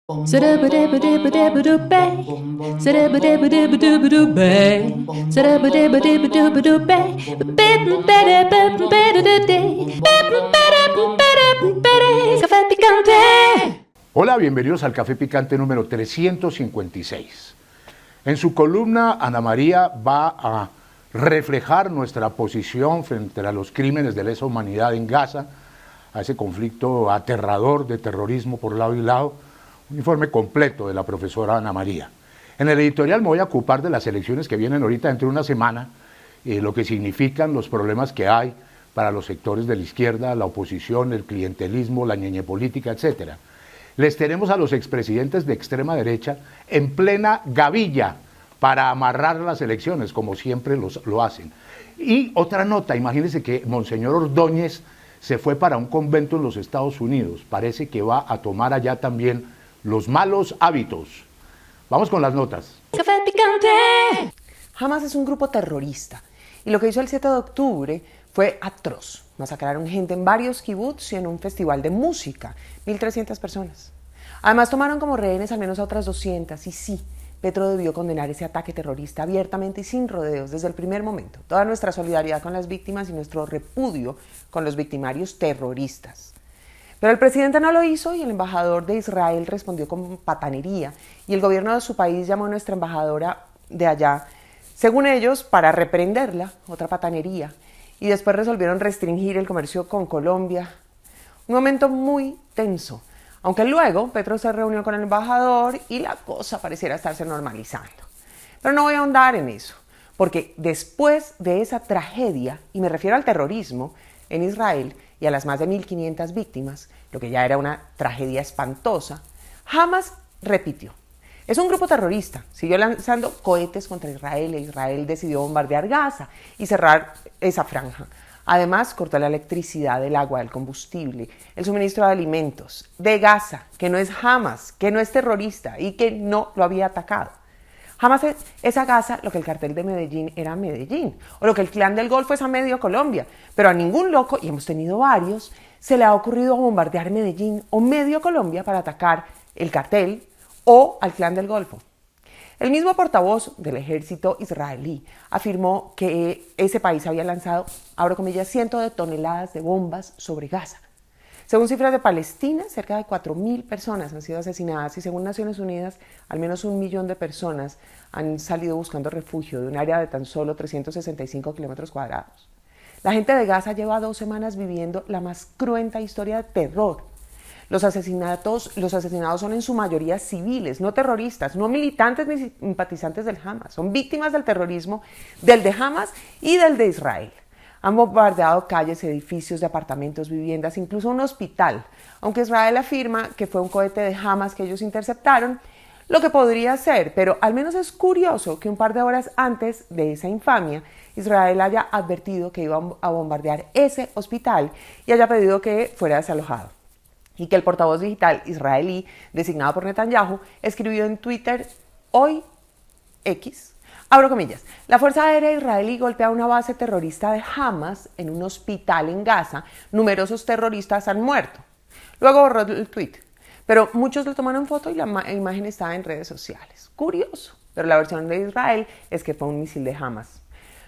Hola, bienvenidos al Café Picante número 356. En su columna, Ana María va a reflejar nuestra posición frente a los crímenes de lesa humanidad en Gaza, a ese conflicto aterrador de terrorismo por lado y lado. Un informe completo de la profesora Ana María. En el editorial me voy a ocupar de las elecciones que vienen ahorita dentro de una semana, lo que significan los problemas que hay para los sectores de la izquierda, la oposición, el clientelismo, la ñeñe política, etc. Les tenemos a los expresidentes de extrema derecha en plena gavilla para amarrar las elecciones, como siempre lo hacen. Y otra nota, imagínense que Monseñor Ordóñez se fue para un convento en los Estados Unidos. Parece que va a tomar allá también los malos hábitos. Vamos con las notas. Café Picante. Hamas es un grupo terrorista y lo que hizo el 7 de octubre fue atroz. Masacraron gente en varios kibbutz y en un festival de música, 1.300 personas. Además tomaron como rehenes al menos a otras 200 y sí, Petro debió condenar ese ataque terrorista abiertamente y sin rodeos desde el primer momento. Toda nuestra solidaridad con las víctimas y nuestro repudio con los victimarios terroristas. Pero el presidente no lo hizo y el embajador de Israel respondió con patanería y el gobierno de su país llamó a nuestra embajadora de allá, según ellos, para reprenderla, otra patanería, y después resolvieron restringir el comercio con Colombia. Un momento muy tenso, aunque luego Petro se reunió con el embajador y la cosa pareciera estarse normalizando. Pero no voy a ahondar en eso, porque después de esa tragedia, y me refiero al terrorismo en Israel, y a las más de 1.500 víctimas, lo que ya era una tragedia espantosa, Hamas repitió. Es un grupo terrorista, siguió lanzando cohetes contra Israel e Israel decidió bombardear Gaza y cerrar esa franja. Además, cortó la electricidad, el agua, el combustible, el suministro de alimentos de Gaza, que no es Hamas, que no es terrorista y que no lo había atacado. Hamas es a Gaza lo que el cartel de Medellín era a Medellín, o lo que el clan del Golfo es a medio Colombia, pero a ningún loco, y hemos tenido varios, se le ha ocurrido bombardear Medellín o medio Colombia para atacar el cartel o al clan del Golfo. El mismo portavoz del ejército israelí afirmó que ese país había lanzado, abro comillas, cientos de toneladas de bombas sobre Gaza. Según cifras de Palestina, cerca de 4.000 personas han sido asesinadas y según Naciones Unidas, al menos 1 millón de personas han salido buscando refugio de un área de tan solo 365 kilómetros cuadrados. La gente de Gaza lleva 2 semanas viviendo la más cruenta historia de terror. Los asesinados son en su mayoría civiles, no terroristas, no militantes ni simpatizantes del Hamas. Son víctimas del terrorismo, del de Hamas y del de Israel. Han bombardeado calles, edificios de apartamentos, viviendas, incluso un hospital, aunque Israel afirma que fue un cohete de Hamas que ellos interceptaron, lo que podría ser, pero al menos es curioso que un par de horas antes de esa infamia, Israel haya advertido que iba a bombardear ese hospital y haya pedido que fuera desalojado. Y que el portavoz digital israelí, designado por Netanyahu, escribió en Twitter, hoy X, abro comillas, la Fuerza Aérea israelí golpea una base terrorista de Hamas en un hospital en Gaza. Numerosos terroristas han muerto. Luego borró el tweet. Pero muchos le tomaron foto y la imagen estaba en redes sociales. Curioso. Pero la versión de Israel es que fue un misil de Hamas.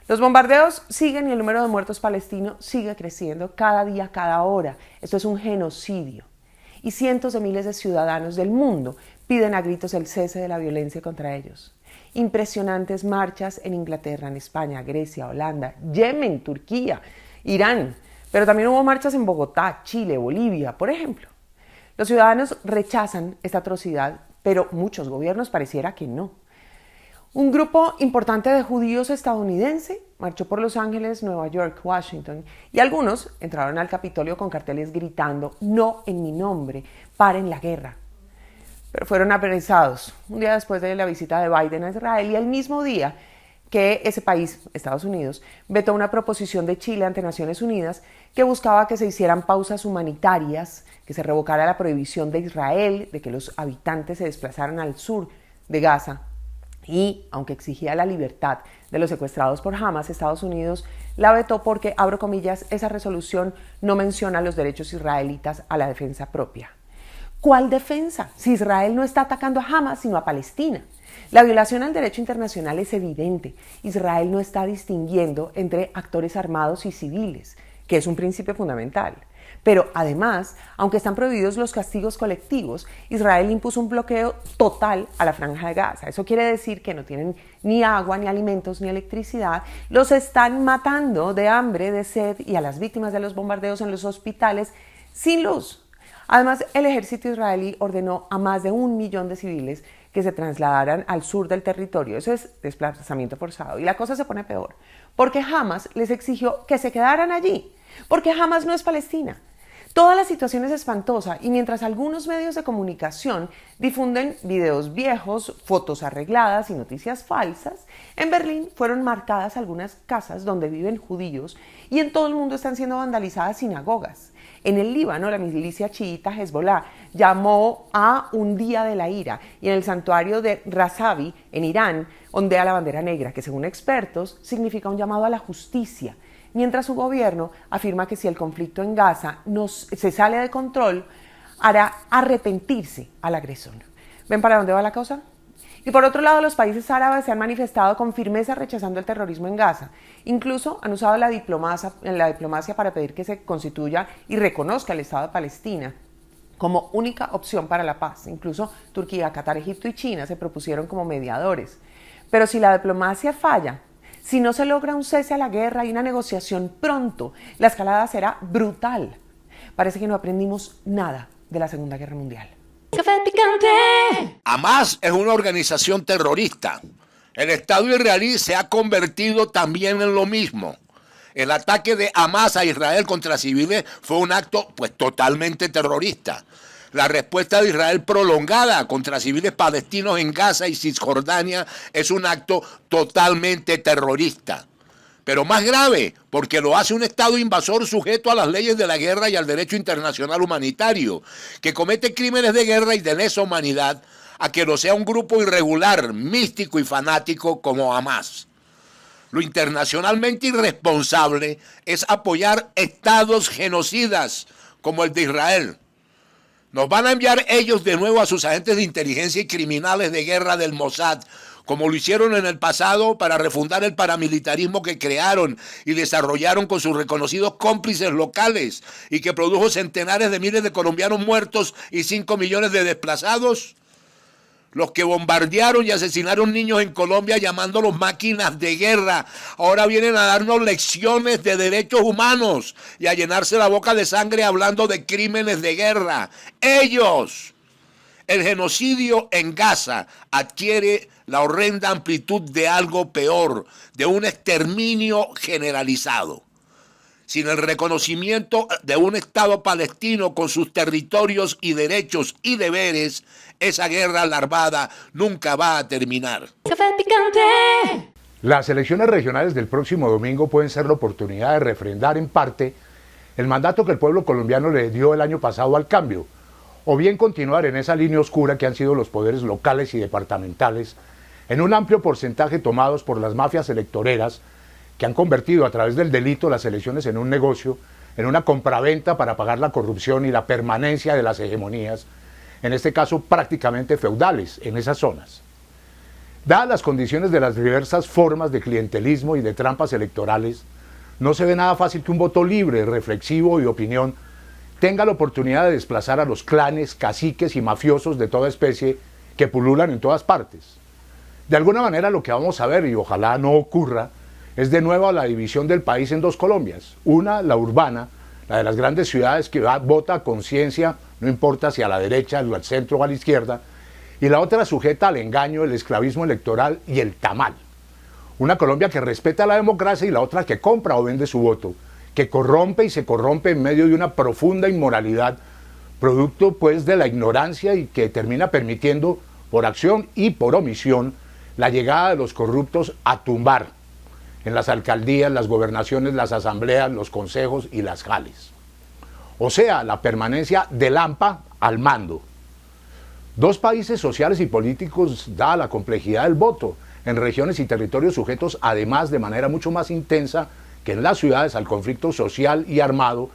Los bombardeos siguen y el número de muertos palestinos sigue creciendo cada día, cada hora. Esto es un genocidio. Y cientos de miles de ciudadanos del mundo piden a gritos el cese de la violencia contra ellos. Impresionantes marchas en Inglaterra, en España, Grecia, Holanda, Yemen, Turquía, Irán, pero también hubo marchas en Bogotá, Chile, Bolivia, por ejemplo. Los ciudadanos rechazan esta atrocidad, pero muchos gobiernos pareciera que no. Un grupo importante de judíos estadounidenses marchó por Los Ángeles, Nueva York, Washington y algunos entraron al Capitolio con carteles gritando "No en mi nombre, paren la guerra". Pero fueron apresados un día después de la visita de Biden a Israel y el mismo día que ese país, Estados Unidos, vetó una proposición de Chile ante Naciones Unidas que buscaba que se hicieran pausas humanitarias, que se revocara la prohibición de Israel de que los habitantes se desplazaran al sur de Gaza. Y, aunque exigía la libertad de los secuestrados por Hamas, Estados Unidos la vetó porque, abro comillas, esa resolución no menciona los derechos israelitas a la defensa propia. ¿Cuál defensa? Si Israel no está atacando a Hamas, sino a Palestina. La violación al derecho internacional es evidente. Israel no está distinguiendo entre actores armados y civiles, que es un principio fundamental. Pero además, aunque están prohibidos los castigos colectivos, Israel impuso un bloqueo total a la Franja de Gaza. Eso quiere decir que no tienen ni agua, ni alimentos, ni electricidad. Los están matando de hambre, de sed, y a las víctimas de los bombardeos en los hospitales sin luz. Además, el ejército israelí ordenó a más de 1 millón de civiles que se trasladaran al sur del territorio. Eso es desplazamiento forzado. Y la cosa se pone peor, porque Hamas les exigió que se quedaran allí, porque Hamas no es Palestina. Toda la situación es espantosa, y mientras algunos medios de comunicación difunden videos viejos, fotos arregladas y noticias falsas, en Berlín fueron marcadas algunas casas donde viven judíos, y en todo el mundo están siendo vandalizadas sinagogas. En el Líbano, la milicia chiita Hezbollah llamó a un día de la ira, y en el santuario de Razavi, en Irán, ondea la bandera negra, que según expertos significa un llamado a la justicia, mientras su gobierno afirma que si el conflicto en Gaza se sale de control, hará arrepentirse al agresor. ¿Ven para dónde va la cosa? Y por otro lado, los países árabes se han manifestado con firmeza rechazando el terrorismo en Gaza. Incluso han usado la diplomacia para pedir que se constituya y reconozca el Estado de Palestina como única opción para la paz. Incluso Turquía, Qatar, Egipto y China se propusieron como mediadores. Pero si la diplomacia falla, si no se logra un cese a la guerra y una negociación pronto, la escalada será brutal. Parece que no aprendimos nada de la Segunda Guerra Mundial. Café Picante. Hamas es una organización terrorista. El Estado israelí se ha convertido también en lo mismo. El ataque de Hamas a Israel contra civiles fue un acto totalmente terrorista. La respuesta de Israel prolongada contra civiles palestinos en Gaza y Cisjordania es un acto totalmente terrorista. Pero más grave, porque lo hace un Estado invasor sujeto a las leyes de la guerra y al derecho internacional humanitario, que comete crímenes de guerra y de lesa humanidad, a que lo sea un grupo irregular, místico y fanático como Hamas. Lo internacionalmente irresponsable es apoyar estados genocidas como el de Israel. Nos van a enviar ellos de nuevo a sus agentes de inteligencia y criminales de guerra del Mossad, como lo hicieron en el pasado para refundar el paramilitarismo que crearon y desarrollaron con sus reconocidos cómplices locales y que produjo centenares de miles de colombianos muertos y 5 millones de desplazados. Los que bombardearon y asesinaron niños en Colombia llamándolos máquinas de guerra, ahora vienen a darnos lecciones de derechos humanos y a llenarse la boca de sangre hablando de crímenes de guerra. Ellos. El genocidio en Gaza adquiere la horrenda amplitud de algo peor, de un exterminio generalizado. Sin el reconocimiento de un Estado palestino con sus territorios y derechos y deberes, esa guerra larvada nunca va a terminar. Café Picante. Las elecciones regionales del próximo domingo pueden ser la oportunidad de refrendar en parte el mandato que el pueblo colombiano le dio el año pasado al cambio, o bien continuar en esa línea oscura que han sido los poderes locales y departamentales, en un amplio porcentaje tomados por las mafias electoreras que han convertido a través del delito las elecciones en un negocio, en una compraventa para pagar la corrupción y la permanencia de las hegemonías, en este caso prácticamente feudales, en esas zonas. Dadas las condiciones de las diversas formas de clientelismo y de trampas electorales, no se ve nada fácil que un voto libre, reflexivo y opinión tenga la oportunidad de desplazar a los clanes, caciques y mafiosos de toda especie que pululan en todas partes. De alguna manera lo que vamos a ver, y ojalá no ocurra, es de nuevo la división del país en dos Colombias. Una, la urbana, la de las grandes ciudades que vota a conciencia, no importa si a la derecha, al centro o a la izquierda, y la otra sujeta al engaño, el esclavismo electoral y el tamal. Una Colombia que respeta la democracia y la otra que compra o vende su voto, que corrompe y se corrompe en medio de una profunda inmoralidad, producto pues de la ignorancia y que termina permitiendo, por acción y por omisión, la llegada de los corruptos a tumbar en las alcaldías, las gobernaciones, las asambleas, los consejos y las jales. O sea, la permanencia del AMPA al mando. Dos países sociales y políticos, dada la complejidad del voto, en regiones y territorios sujetos además de manera mucho más intensa que en las ciudades al conflicto social y armado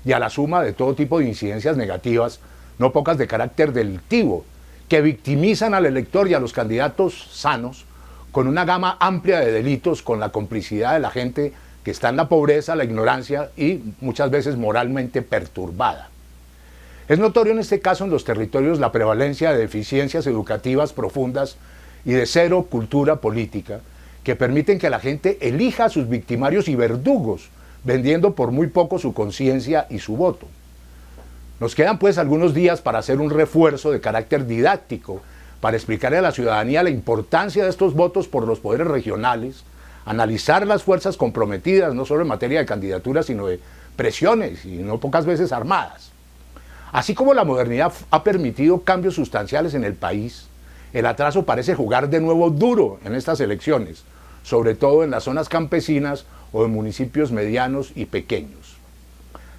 y a la suma de todo tipo de incidencias negativas, no pocas de carácter delictivo, que victimizan al elector y a los candidatos sanos con una gama amplia de delitos, con la complicidad de la gente que está en la pobreza, la ignorancia y muchas veces moralmente perturbada. Es notorio en este caso en los territorios la prevalencia de deficiencias educativas profundas y de cero cultura política, que permiten que la gente elija a sus victimarios y verdugos, vendiendo por muy poco su conciencia y su voto. Nos quedan pues algunos días para hacer un refuerzo de carácter didáctico, para explicarle a la ciudadanía la importancia de estos votos por los poderes regionales, analizar las fuerzas comprometidas, no solo en materia de candidaturas, sino de presiones, y no pocas veces armadas. Así como la modernidad ha permitido cambios sustanciales en el país, el atraso parece jugar de nuevo duro en estas elecciones, sobre todo en las zonas campesinas o en municipios medianos y pequeños.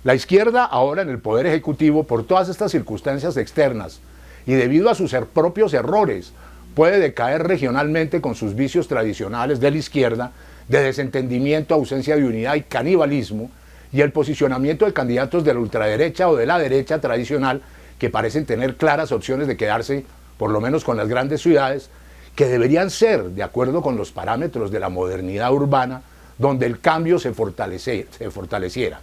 La izquierda, ahora en el Poder Ejecutivo, por todas estas circunstancias externas y debido a sus propios errores, puede decaer regionalmente con sus vicios tradicionales de la izquierda, de desentendimiento, ausencia de unidad y canibalismo, y el posicionamiento de candidatos de la ultraderecha o de la derecha tradicional que parecen tener claras opciones de quedarse, por lo menos con las grandes ciudades, que deberían ser, de acuerdo con los parámetros de la modernidad urbana, donde el cambio se fortaleciera.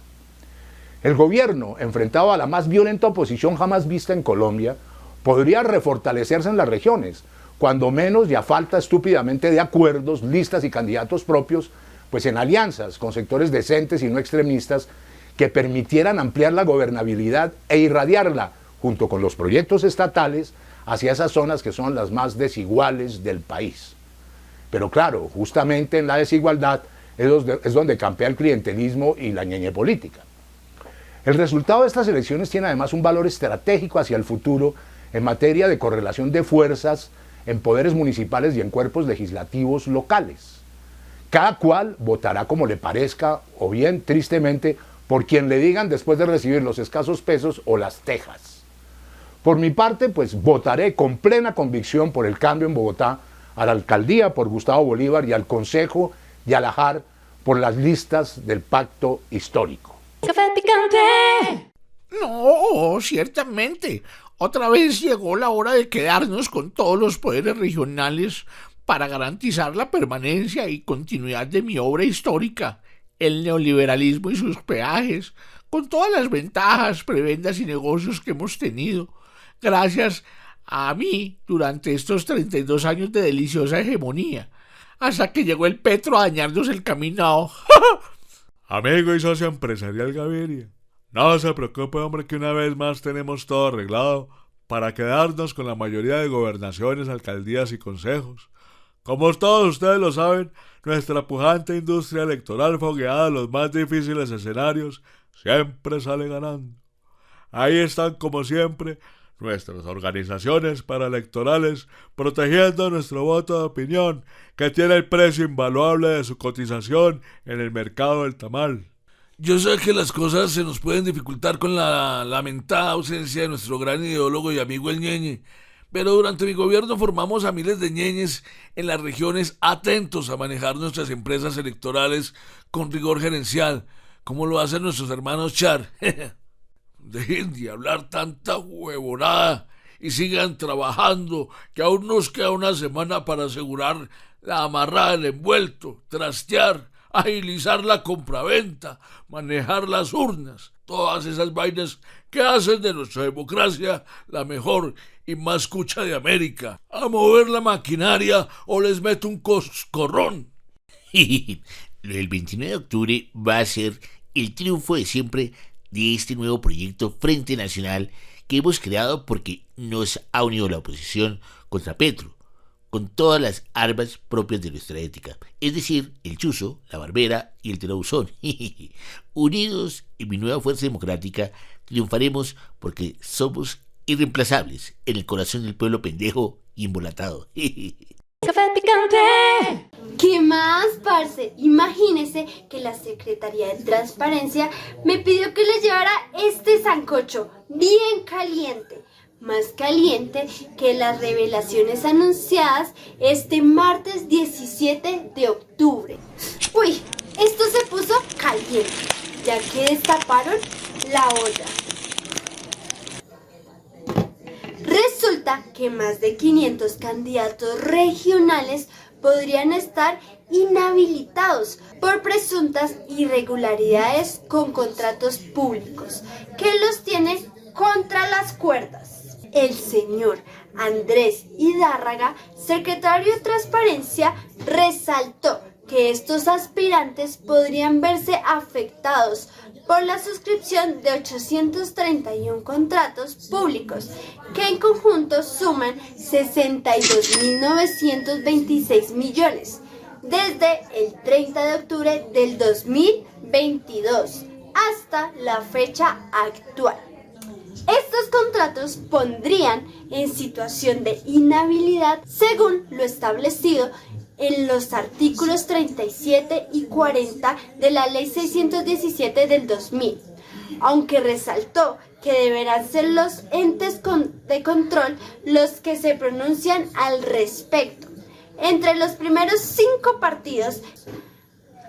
El gobierno, enfrentado a la más violenta oposición jamás vista en Colombia, podría refortalecerse en las regiones, cuando menos y a falta estúpidamente de acuerdos, listas y candidatos propios, pues en alianzas con sectores decentes y no extremistas que permitieran ampliar la gobernabilidad e irradiarla, junto con los proyectos estatales, hacia esas zonas que son las más desiguales del país. Pero claro, justamente en la desigualdad es donde campea el clientelismo y la ñeñe política. El resultado de estas elecciones tiene además un valor estratégico hacia el futuro en materia de correlación de fuerzas en poderes municipales y en cuerpos legislativos locales. Cada cual votará como le parezca o bien, tristemente, por quien le digan después de recibir los escasos pesos o las tejas. Por mi parte, pues votaré con plena convicción por el cambio en Bogotá, a la alcaldía por Gustavo Bolívar y al Consejo y al Ajar por las listas del pacto histórico. Café picante. No, ciertamente. Otra vez llegó la hora de quedarnos con todos los poderes regionales para garantizar la permanencia y continuidad de mi obra histórica, el neoliberalismo y sus peajes, con todas las ventajas, prebendas y negocios que hemos tenido, gracias a mí durante estos 32 años de deliciosa hegemonía, hasta que llegó el Petro a dañarnos el caminado. Amigo y socio empresarial Gaviria, no se preocupe, hombre, que una vez más tenemos todo arreglado para quedarnos con la mayoría de gobernaciones, alcaldías y consejos. Como todos ustedes lo saben, nuestra pujante industria electoral fogueada a los más difíciles escenarios siempre sale ganando. Ahí están, como siempre, nuestras organizaciones paraelectorales protegiendo nuestro voto de opinión, que tiene el precio invaluable de su cotización en el mercado del tamal. Yo sé que las cosas se nos pueden dificultar con la lamentada ausencia de nuestro gran ideólogo y amigo el Ñeñe, pero durante mi gobierno formamos a miles de ñeñes en las regiones atentos a manejar nuestras empresas electorales con rigor gerencial, como lo hacen nuestros hermanos Char. Dejen de hablar tanta huevonada y sigan trabajando, que aún nos queda una semana para asegurar la amarrada del envuelto, trastear, agilizar la compraventa, manejar las urnas, todas esas vainas que hacen de nuestra democracia la mejor y más cucha de América. A mover la maquinaria o les meto un coscorrón. El 29 de octubre va a ser el triunfo de siempre de este nuevo proyecto Frente Nacional que hemos creado porque nos ha unido la oposición contra Petro, con todas las armas propias de nuestra ética, es decir, el chuzo, la barbera y el tirabuzón. Unidos en mi nueva fuerza democrática, triunfaremos porque somos irreemplazables en el corazón del pueblo pendejo y embolatado. Café picante. ¿Qué más, parce? Imagínese que la Secretaría de Transparencia me pidió que les llevara este sancocho bien caliente. Más caliente que las revelaciones anunciadas este martes 17 de octubre. Uy, esto se puso caliente, ya que destaparon la olla. resulta que más de 500 candidatos regionales podrían estar inhabilitados por presuntas irregularidades con contratos públicos que los tienen contra las cuerdas. El señor Andrés Hidárraga, secretario de Transparencia, resaltó que estos aspirantes podrían verse afectados por la suscripción de 831 contratos públicos, que en conjunto suman 62.926 millones, desde el 30 de octubre del 2022 hasta la fecha actual. Estos contratos pondrían en situación de inhabilidad según lo establecido en los artículos 37 y 40 de la Ley 617 del 2000, aunque resaltó que deberán ser los entes de control los que se pronuncian al respecto. Entre los primeros 5 partidos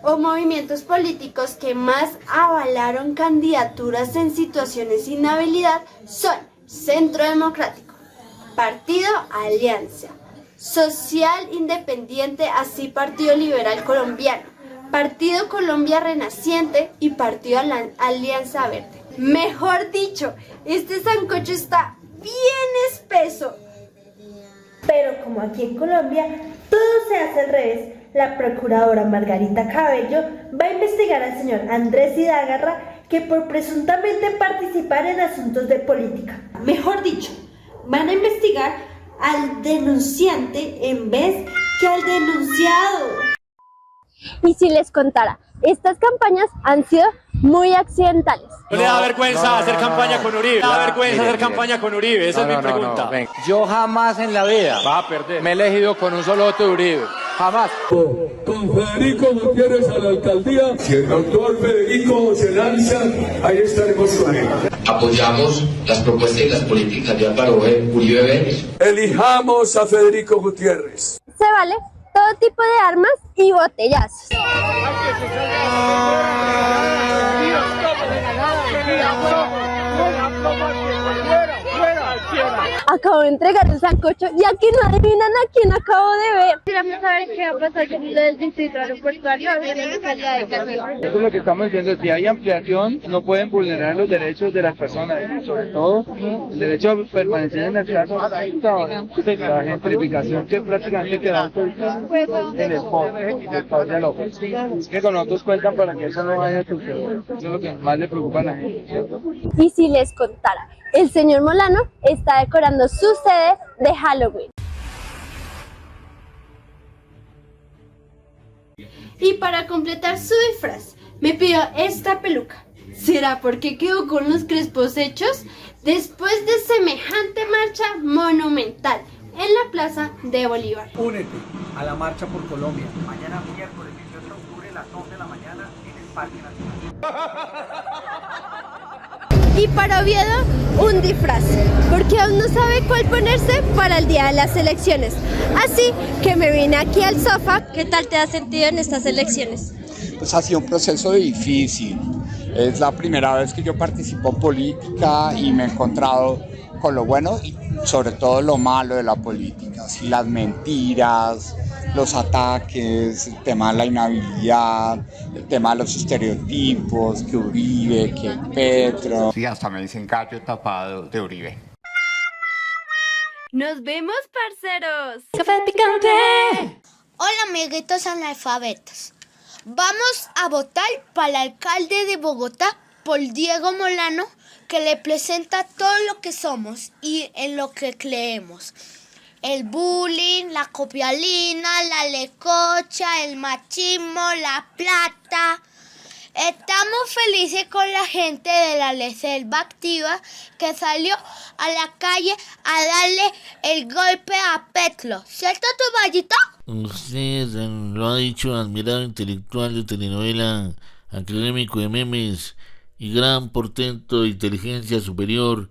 o movimientos políticos que más avalaron candidaturas en situaciones de inhabilidad son Centro Democrático, Partido Alianza, Social Independiente, así Partido Liberal Colombiano, Partido Colombia Renaciente y Partido Alianza Verde. Mejor dicho, este sancocho está bien espeso. Pero como aquí en Colombia todo se hace al revés, la procuradora Margarita Cabello va a investigar al señor Andrés Hidárraga que por presuntamente participar en asuntos de política. Mejor dicho, van a investigar al denunciante en vez que al denunciado. Y si les contara, estas campañas han sido muy accidentales. No le da vergüenza hacer campaña con Uribe. Le da vergüenza hacer campaña con Uribe. Esa es mi pregunta. Yo jamás en la vida me he elegido con un solo voto de Uribe. Jamás. Con Federico Gutiérrez a la alcaldía, si el doctor Federico se lanza, ahí estaremos con él. Apoyamos las propuestas y las políticas de Álvaro Uribe Vélez. Elijamos a Federico Gutiérrez. Se vale todo tipo de armas y botellazos. Acabo de entregar el sancocho y aquí no adivinan a quién acabo de ver. Vamos a ver qué va a pasar con el distrito aeroportuario en la localidad de Castillo. Eso es lo que estamos diciendo, si hay ampliación no pueden vulnerar los derechos de las personas, sobre todo el derecho a permanecer en la ciudad, la gentrificación que prácticamente quedó en el poder y el poder de López. Que con nosotros cuentan para que eso no vaya a suceder, eso es lo que más le preocupa a la gente, ¿cierto? Y si les contara, el señor Molano está decorando su sede de Halloween. Y para completar su disfraz, me pidió esta peluca. ¿Será porque quedó con los crespos hechos? Después de semejante marcha monumental en la Plaza de Bolívar. Únete a la marcha por Colombia. Mañana miércoles 18 de octubre a las 9 de la mañana en el Parque Nacional. Y para Oviedo, un disfraz, porque aún no sabe cuál ponerse para el día de las elecciones. Así que me vine aquí al sofá. ¿Qué tal te has sentido en estas elecciones? Pues ha sido un proceso difícil. Es la primera vez que yo participo en política y me he encontrado con lo bueno y sobre todo lo malo de la política. Así las mentiras, los ataques, el tema de la inhabilidad, el tema de los estereotipos, que Uribe, que Petro. Sí, hasta me dicen gallo tapado de Uribe. ¡Nos vemos, parceros! Café picante. Hola, amiguitos analfabetos. Vamos a votar para el alcalde de Bogotá, por Diego Molano, que le presenta todo lo que somos y en lo que creemos. El bullying, la copialina, la lecocha, el machismo, la plata. Estamos felices con la gente de la Reserva Activa que salió a la calle a darle el golpe a Petro. ¿Cierto, Toballito? Usted lo ha dicho, admirado intelectual de telenovela, académico de memes y gran portento de inteligencia superior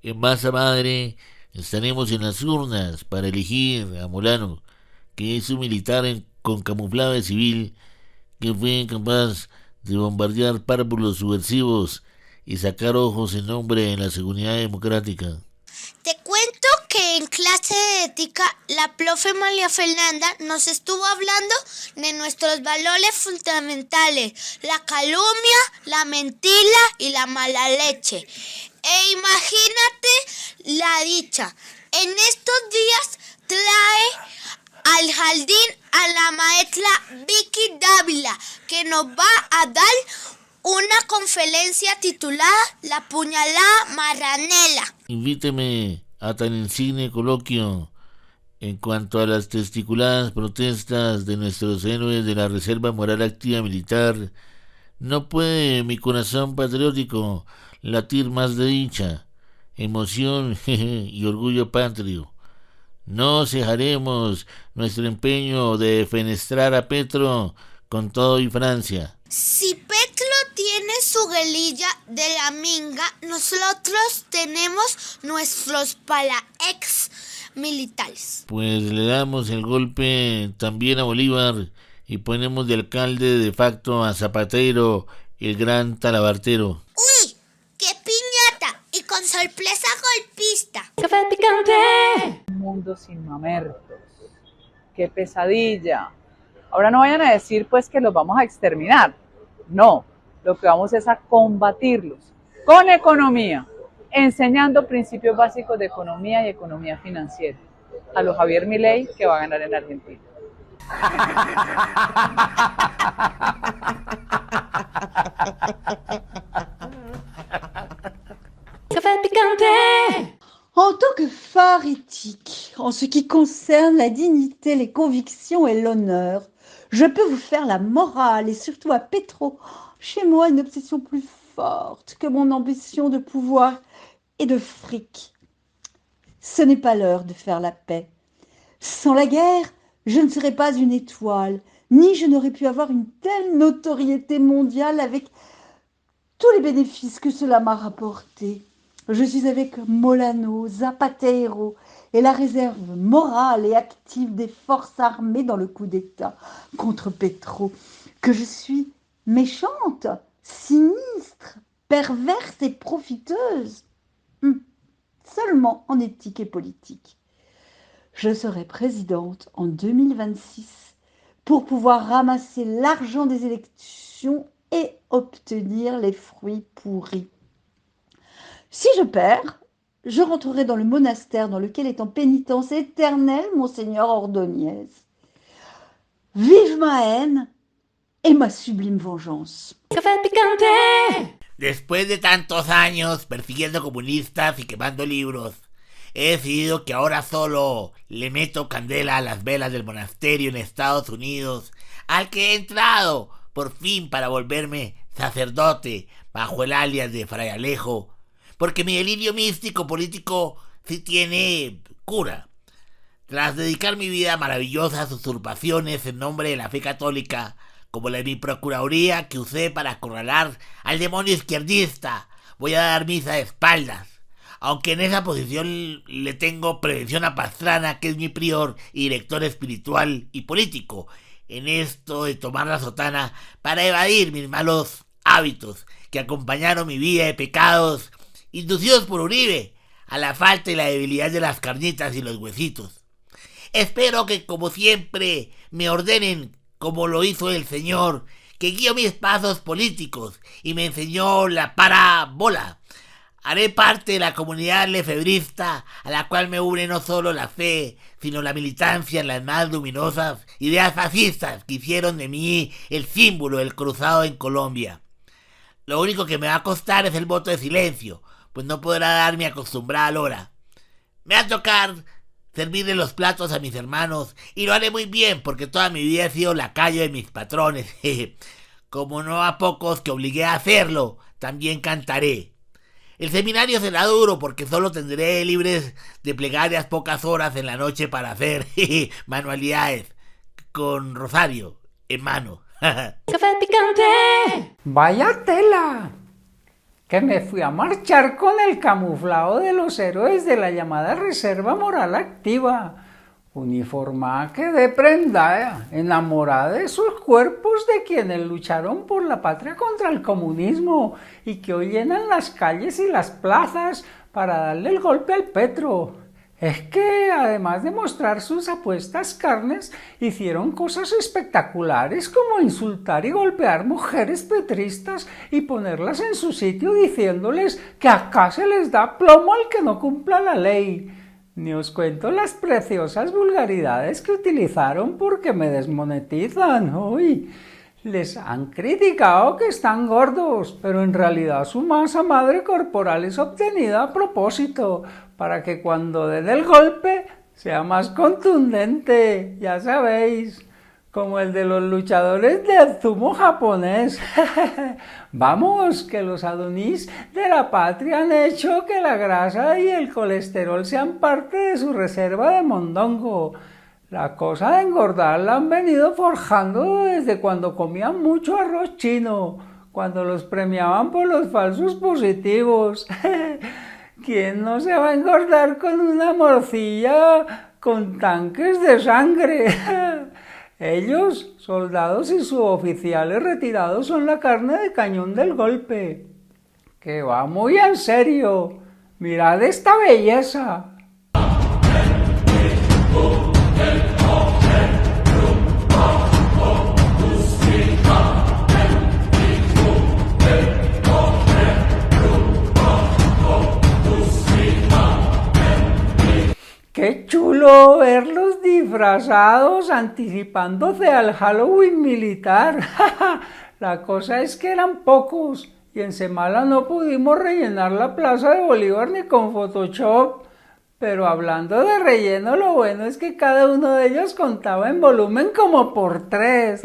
en masa madre. Estaremos en las urnas para elegir a Molano, que es un militar con camuflado de civil que fue capaz de bombardear párvulos subversivos y sacar ojos en nombre de la seguridad democrática. Te cuento que en clase de ética la profe María Fernanda nos estuvo hablando de nuestros valores fundamentales, la calumnia, la mentira y la mala leche. E imagínate la dicha. En estos días trae al jardín a la maestra Vicky Dávila, que nos va a dar una conferencia titulada La puñalada marranera. Invíteme a tan insigne coloquio. En cuanto a las testiculadas protestas de nuestros héroes de la Reserva Moral Activa Militar, no puede mi corazón patriótico latir más de dicha, emoción y orgullo patrio. No cejaremos nuestro empeño de defenestrar a Petro con todo y Francia. Si Petro tiene su guerrilla de la minga, nosotros tenemos nuestros paraex militares. Pues le damos el golpe también a Bolívar y ponemos de alcalde de facto a Zapatero, el gran talabartero. ¡Uy! ¡Qué piñata! Y con sorpresa golpista. Café picante. Un mundo sin mamertos. ¡Qué pesadilla! Ahora no vayan a decir pues que los vamos a exterminar. No, lo que vamos es a combatirlos con economía, enseñando principios básicos de economía y economía financiera. A lo Javier Milei, que va a ganar en Argentina. Café picante. En tant que phare éthique, en ce qui concerne la dignité, les convictions et l'honneur, je peux vous faire la morale et surtout à Petro. Chez moi, une obsession plus forte que mon ambition de pouvoir et de fric. Ce n'est pas l'heure de faire la paix. Sans la guerre, je ne serais pas une étoile, ni je n'aurais pu avoir une telle notoriété mondiale avec tous les bénéfices que cela m'a rapporté. Je suis avec Molano, Zapatero et la réserve morale et active des forces armées dans le coup d'État contre Petro. Que je suis méchante, sinistre, perverse et profiteuse. Seulement en éthique et politique. Je serai présidente en 2026 pour pouvoir ramasser l'argent des élections et obtenir les fruits pourris. Si je perds, je rentrerai dans le monastère dans lequel est en pénitence éternelle Monseigneur Ordóñez. Vive ma haine et ma sublime vengeance. Café picante. Después de tantos años persiguiendo comunistas y quemando libros, he decidido que ahora solo le meto candela a las velas del monasterio en Estados Unidos, al que he entrado por fin para volverme sacerdote bajo el alias de Fray Alejo, porque mi delirio místico político sí tiene cura. Tras dedicar mi vida a maravillosas usurpaciones en nombre de la fe católica, como la de mi procuraduría que usé para acorralar al demonio izquierdista, voy a dar misa de espaldas. Aunque en esa posición le tengo prevención a Pastrana, que es mi prior y director espiritual y político, en esto de tomar la sotana para evadir mis malos hábitos que acompañaron mi vida de pecados inducidos por Uribe, a la falta y la debilidad de las carnitas y los huesitos. Espero que, como siempre, me ordenen como lo hizo el Señor, que guió mis pasos políticos y me enseñó la parábola. Haré parte de la comunidad lefebrista, a la cual me une no solo la fe, sino la militancia en las más luminosas ideas fascistas que hicieron de mí el símbolo del cruzado en Colombia. Lo único que me va a costar es el voto de silencio, pues no podrá dar mi acostumbrada lora. Me va a tocar servirle los platos a mis hermanos, y lo haré muy bien, porque toda mi vida he sido lacayo de mis patrones. Como no a pocos que obligué a hacerlo, también cantaré. El seminario será duro, porque solo tendré libres de plegarias pocas horas en la noche para hacer manualidades, con rosario en mano. Café picante. Vaya tela, que me fui a marchar con el camuflado de los héroes de la llamada Reserva Moral Activa, uniformada que de prenda, enamorada de sus cuerpos de quienes lucharon por la patria contra el comunismo y que hoy llenan las calles y las plazas para darle el golpe al Petro, es que además de mostrar sus apuestas carnes, hicieron cosas espectaculares como insultar y golpear mujeres petristas y ponerlas en su sitio diciéndoles que acá se les da plomo al que no cumpla la ley. Ni os cuento las preciosas vulgaridades que utilizaron porque me desmonetizan. Uy, les han criticado que están gordos, pero en realidad su masa madre corporal es obtenida a propósito, para que cuando den el golpe sea más contundente, ya sabéis, como el de los luchadores de sumo japonés. Vamos, que los Adonis de la patria han hecho que la grasa y el colesterol sean parte de su reserva de mondongo. La cosa de engordar la han venido forjando desde cuando comían mucho arroz chino, cuando los premiaban por los falsos positivos. ¿Quién no se va a engordar con una morcilla con tanques de sangre? Ellos, soldados y suboficiales retirados, son la carne de cañón del golpe. Que va muy en serio. Mirad esta belleza. ¡Qué chulo verlos disfrazados anticipándose al Halloween militar! La cosa es que eran pocos y en Semala no pudimos rellenar la Plaza de Bolívar ni con Photoshop. Pero hablando de relleno, lo bueno es que cada uno de ellos contaba en volumen como por 3.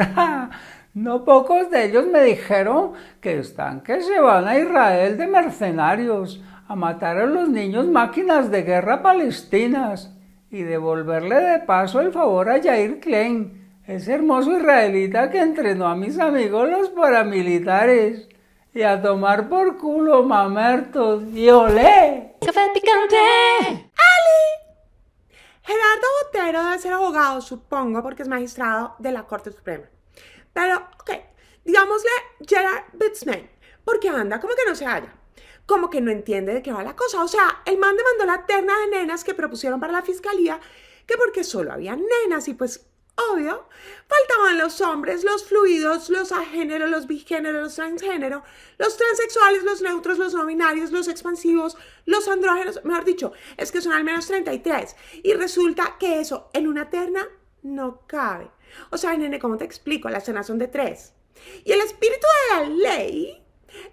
No pocos de ellos me dijeron que están que se van a Israel de mercenarios, a matar a los niños máquinas de guerra palestinas y devolverle de paso el favor a Yair Klein, ese hermoso israelita que entrenó a mis amigos los paramilitares, y a tomar por culo mamertos y olé. Café picante. Gerardo Botero debe ser abogado, supongo, porque es magistrado de la Corte Suprema. Pero, ok, digámosle Gerard Bitzman, porque anda como que no se halla. Como que no entiende de qué va la cosa. O sea, el man demandó la terna de nenas que propusieron para la fiscalía, que porque solo había nenas y pues, obvio, faltaban los hombres, los fluidos, los agénero, los bigénero, los transgénero, los transexuales, los neutros, los no binarios, los expansivos, los andrógenos, mejor dicho, es que son al menos 33. Y resulta que eso en una terna no cabe. O sea, nene, ¿cómo te explico? Las ternas son de 3. Y el espíritu de la ley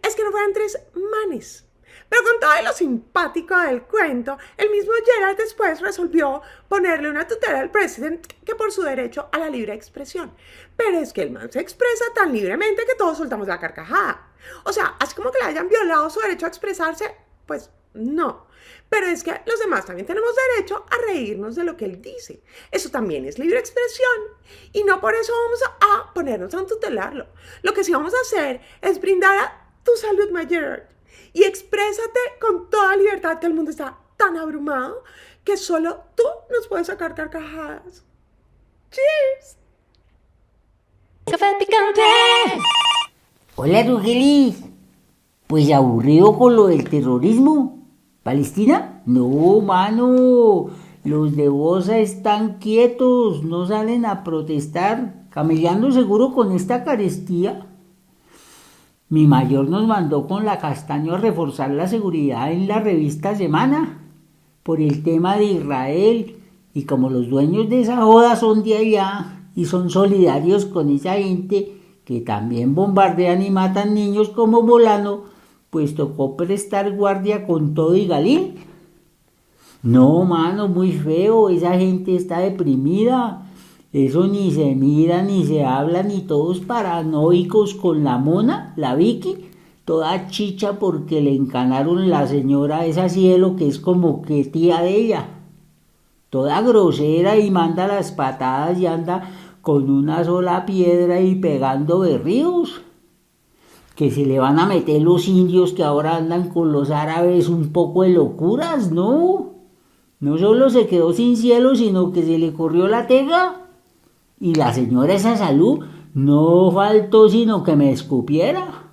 es que no fueran 3 manes. Pero con todo lo simpático del cuento, el mismo Gerard después resolvió ponerle una tutela al presidente que por su derecho a la libre expresión. Pero es que el man se expresa tan libremente que todos soltamos la carcajada. O sea, así como que le hayan violado su derecho a expresarse, pues no. Pero es que los demás también tenemos derecho a reírnos de lo que él dice. Eso también es libre expresión. Y no por eso vamos a ponernos a tutelarlo. Lo que sí vamos a hacer es brindar a tu salud, my Gerard. Y exprésate con toda libertad, que el mundo está tan abrumado que solo tú nos puedes sacar carcajadas. ¡Cheers! Café picante. Hola, Rugelis. Pues aburrido con lo del terrorismo. ¿Palestina? No, mano. Los de Bosa están quietos, no salen a protestar, camellando seguro con esta carestía. Mi mayor nos mandó con la Castaño a reforzar la seguridad en la revista Semana por el tema de Israel, y como los dueños de esa joda son de allá y son solidarios con esa gente que también bombardean y matan niños como Molano, pues tocó prestar guardia con todo y Galín. No, mano, muy feo, esa gente está deprimida. Eso ni se mira, ni se habla, ni todos paranoicos con la mona, la Vicky, toda chicha porque le encanaron la señora esa Cielo, que es como que tía de ella. Toda grosera y manda las patadas y anda con una sola piedra y pegando berríos. Que se le van a meter los indios que ahora andan con los árabes un poco de locuras, ¿no? No solo se quedó sin cielo, sino que se le corrió la tega. Y la señora esa Salud no faltó sino que me escupiera.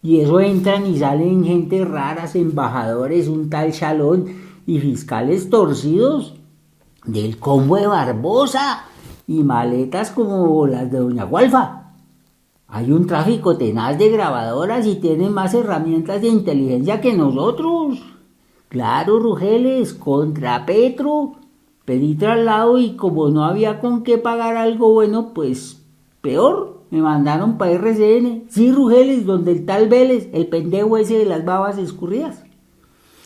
Y eso entran y salen gente raras, embajadores, un tal Chalón y fiscales torcidos del combo de Barbosa y maletas como las de Doña Gualfa. Hay un tráfico tenaz de grabadoras y tienen más herramientas de inteligencia que nosotros. Claro, Rugeles, contra Petro. Pedí traslado y como no había con qué pagar algo bueno, pues peor, me mandaron para RCN. Sí, Rugeles, donde el tal Vélez, el pendejo ese de las babas escurridas.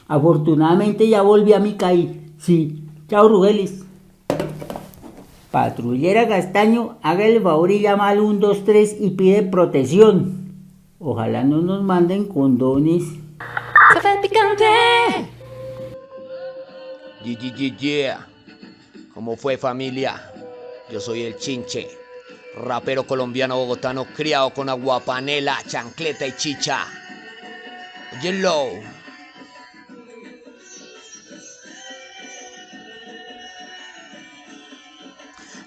Afortunadamente ya volví a mi CAI. Sí, chao, Rugeles. Patrullera Castaño, haga el favor y llama al 123 y pide protección. Ojalá no nos manden condones. Café picante. Yeah. ¿Cómo fue, familia? Yo soy el Chinche, rapero colombiano bogotano criado con agua panela, chancleta y chicha. Óyelo.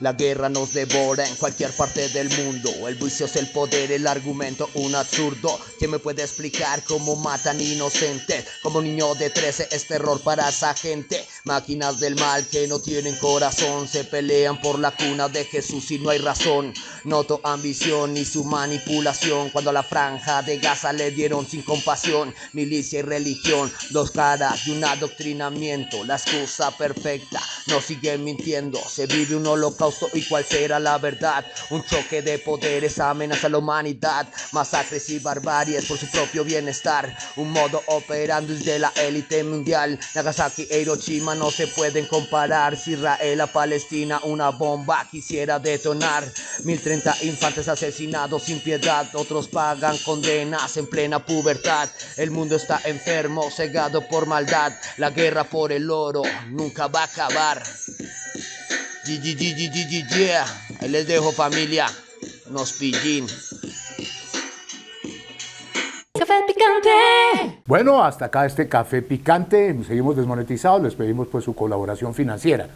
La guerra nos devora en cualquier parte del mundo. El vicio es el poder, el argumento un absurdo. ¿Quién me puede explicar cómo matan inocentes? Como un niño de 13 es terror para esa gente. Máquinas del mal que no tienen corazón, se pelean por la cuna de Jesús y no hay razón. Noto ambición ni su manipulación. Cuando a la franja de Gaza le dieron sin compasión. Milicia y religión, dos caras de un adoctrinamiento. La excusa perfecta, nos siguen mintiendo. Se vive un holocausto y cuál será la verdad. Un choque de poderes amenaza a la humanidad. Masacres y barbaries por su propio bienestar. Un modo operandi de la élite mundial. Nagasaki e Hiroshima no se pueden comparar. Si Israel a Palestina una bomba quisiera detonar. 1030 infantes asesinados sin piedad. Otros pagan condenas en plena pubertad. El mundo está enfermo, cegado por maldad. La guerra por el oro nunca va a acabar. Yeah. Ahí les dejo, familia. Unos pillín. Café picante. Bueno, hasta acá este café picante. Seguimos desmonetizados. Les pedimos pues su colaboración financiera.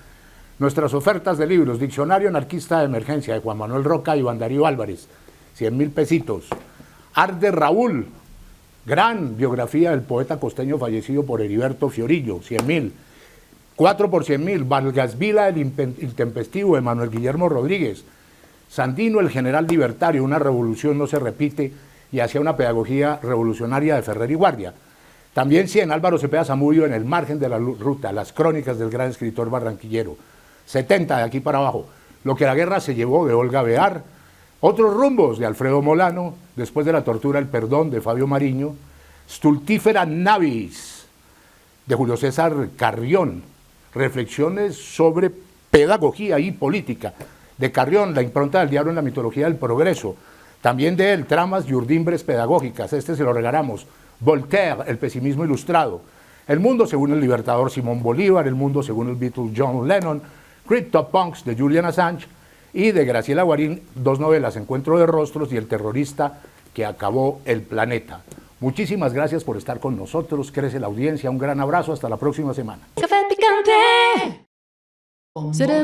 Nuestras ofertas de libros: Diccionario Anarquista de Emergencia de Juan Manuel Roca y Iván Darío Álvarez, 100.000 pesitos. Art de Raúl, gran biografía del poeta costeño fallecido por Heriberto Fiorillo, 100.000. 4 por 100.000, Vargas Vila, el intempestivo de Manuel Guillermo Rodríguez, Sandino, el general libertario, una revolución no se repite, y hacia una pedagogía revolucionaria de Ferrer y Guardia. También 100, Álvaro Cepeda Zamudio, En el margen de la ruta, las crónicas del gran escritor barranquillero. 70, de aquí para abajo, Lo que la guerra se llevó, de Olga Bear. Otros rumbos, de Alfredo Molano, Después de la tortura, El perdón, de Fabio Mariño. Stultifera Navis, de Julio César Carrión. Reflexiones sobre pedagogía y política, de Carrión, La impronta del diablo en la mitología del progreso. También de él, Tramas y urdimbres pedagógicas, este se lo regalamos. Voltaire, El pesimismo ilustrado. El mundo según el libertador Simón Bolívar, El mundo según el Beatle John Lennon. CryptoPunks, de Julian Assange. Y de Graciela Guarín, 2 novelas, Encuentro de rostros y El terrorista que acabó el planeta. Muchísimas gracias por estar con nosotros, crece la audiencia, un gran abrazo, hasta la próxima semana. Café picante. Café